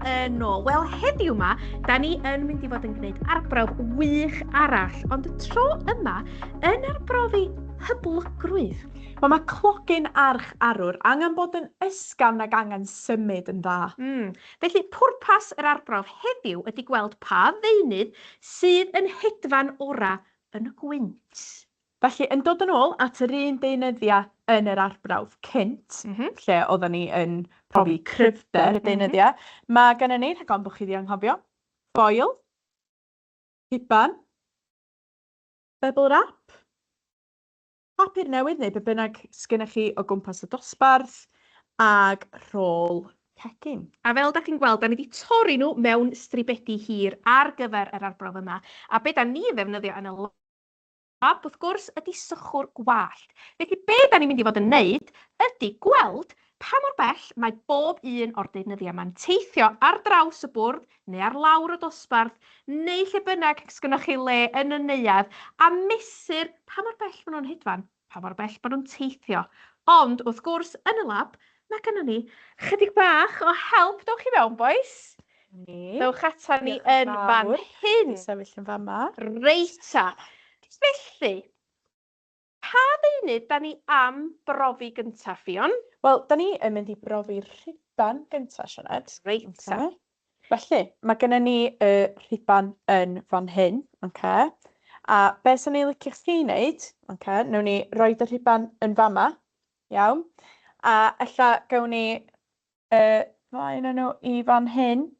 yn ôl. Wel, heddiw yma, da ni yn mynd i fod yn gwneud arbrawf wych arall, ond y tro yma yn arbrofi hyblygrwydd. Wel, mae clogin arch arwr angen bod yn ysgafn ac angen symud yn dda. Felly, pwrpas yr arbrawf heddiw ydy gweld pa ddeunydd sydd yn hedfan ora yn y gwynt. Felly, yn dod yn ôl at yr un deunyddiau yn yr arbrawf cynt, lle oedden ni yn profi cryfder y deunyddiau, mae gennym ni, rhag ond bod chi wedi anghofio, foil, hiban, bubble wrap, papur newydd neu be bynnag sgennych chi o gwmpas y dosbarth, ag rôl cegin. A fel da chi'n gweld, da ni wedi torri nhw mewn stribedi hir ar gyfer yr arbrawf yma. A be da ni ddefnyddio yn y lab, wrth gwrs, ydy sychwr gwallt. Felly, be da ni'n mynd i fod yn neud ydy gweld pa mor bell mae bob un o'r deunyddiau yma'n teithio ar draws y bwrdd, neu ar lawr y dosbarth, neu lle bynnag sgynnoch chi le yn y neuadd, a mesur pa mor bell maen nhw'n hedfan, pa mor bell maen nhw'n teithio. Ond, wrth gwrs, yn y lab, mae gennym ni chydig bach o help, dewch chi fewn, boys? Dewch ata ni yn fan hyn. Sefyll yn fan ma. Reita. Felly, pa ddeunydd da ni am brofi gyntaf, Fion? Wel, da ni yn mynd i brofi rhiban gyntaf, Sioned. Reita. Felly, mae gennym ni y rhiban yn fan hyn, a be sy'n ei licio chi wneud, newn ni roed y rhiban yn fan ma, iawn, a ella gawn ni flaen nhw i fan hyn,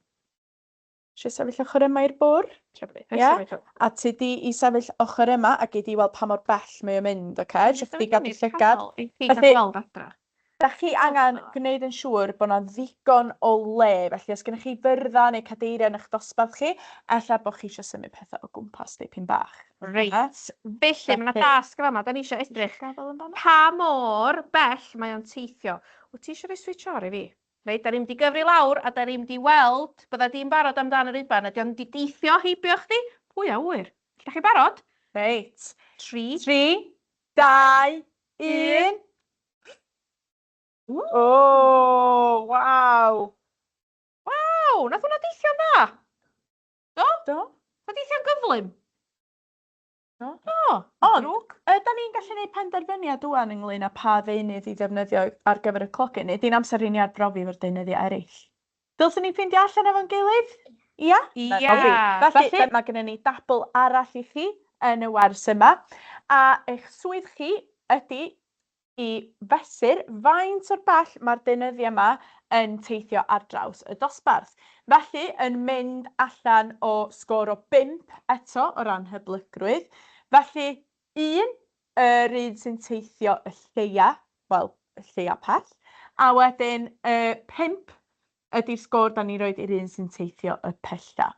eisiau sefyll ochr yma i'r bwrdd. A ti di i sefyll ochr yma a gei di weld pa mor bell mae o'n mynd, Eisiau chdi gadw llygad. Felly, da chi angen gwneud yn siŵr bod yna ddigon o le. Felly, os gennych chi fyrddau neu cadeiriau yn eich dosbarth chi, ella bod chi eisiau symud pethau o gwmpas dipyn bach. Reit. Felly, mae yna dasg yma. Da ni eisiau edrych pa mor bell mae o'n teithio. Wyt ti eisiau rhoi switch ar i fi? Reit, da ni'n mynd i gyfri lawr a da ni'n mynd i weld bydda di'n barod amdan yr rhiban. Ydy o'n di deithio heibio chdi? Pwy a wyr? Ydych chi barod? Reit. 3, 2, 1. O, waw. Waw, nath hwnna deithio'n dda? Do? Do. Nath deithio'n gyflym? Do. O, Ond, da ni'n gallu gwneud penderfyniad ŵan ynglyn â pa ddeunydd i ddefnyddio ar gyfer y clogin, neu di'n amser i ni arbrofi efo'r deunyddau eraill. Dylswn ni'n ffeindio allan efo'n gilydd? Ia? Ia. Felly, mae gennym ni dabl arall i chi yn y wers yma, a eich swydd chi ydy i fesur faint o'r bell mae'r deunyddiau yma yn teithio ar draws y dosbarth. Felly, yn mynd allan o sgôr o 5 eto o ran hyblygrwydd. Felly, 1, yr un sy'n teithio y lleia, wel, y lleia pell, a wedyn 5 ydy'r sgôr da ni roed i'r un sy'n teithio y pella.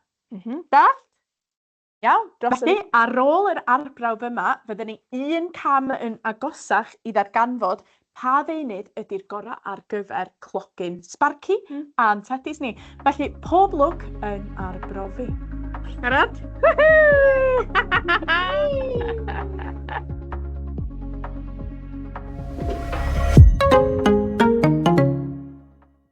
Dallt? Iawn, felly, ar ôl yr arbrawf yma, fyddwn ni 1 cam yn agosach i ddarganfod pa ddeunydd ydy'r gorau ar gyfer clogin sparci a'n tedis ni. Felly, pob lwc yn arbrofi. Barod?